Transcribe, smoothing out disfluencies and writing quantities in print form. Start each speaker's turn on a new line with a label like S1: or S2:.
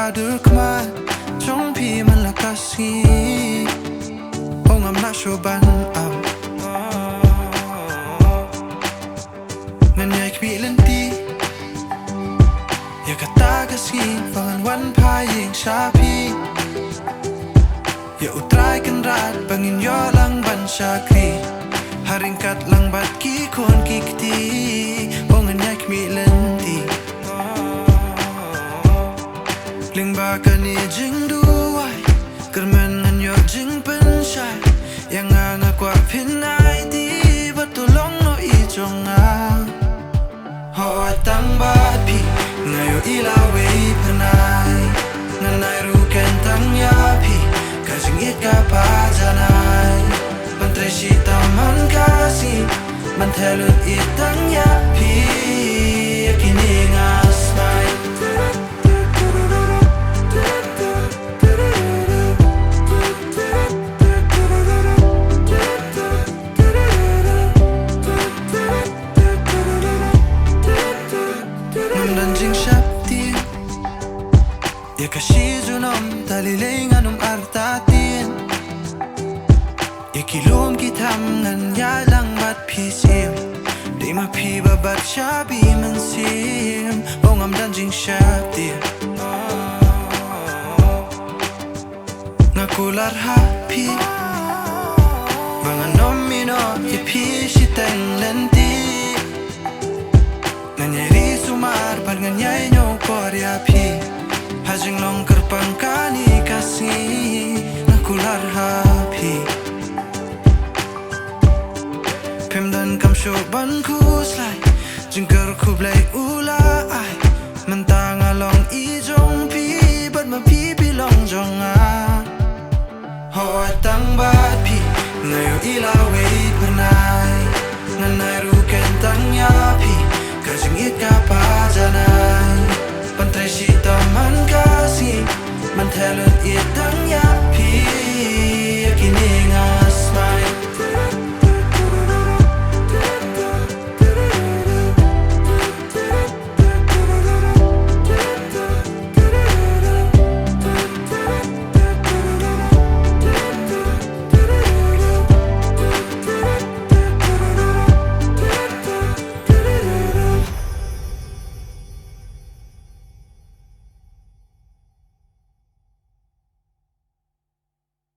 S1: kadukman trong pi man la kasi ong am na shoban am ngan yak mi lenti ya kata kasi pangan wan pa ying shapi ya utrai kan rat bangin Joelan ban shakri haringkat lang bat ki kon kikti ong an yak mi lenti ling ba kan ni jing duai kermen an yo jing pen shai yang nga kwa pinai di batulong no I jonga ho tang ba pi ngayo ilawe penai nganai ruken tang ya pi kasing it ka pa janai bantre shita man kasi man telut itang ya pi kini nga smai ya kashi junom taliling anum artatin ya kilum kitam ngan ya lang bat pisim di ma pi babat shabi mansim ongam danjing shakti ngakular happy bangan nomino ipi shiteng lenti nganyeri sumar ban nganyai nyo korea pi hajing long kerpang kani kasih nakular happy pem dan kam shoban kuslai jingkar kublai ula ai mentang along I jong pi bat ma pi bilong jong a ho tang bat pi ngayo ilawe pernai nganai ruken tang ya pi kajing it ka pa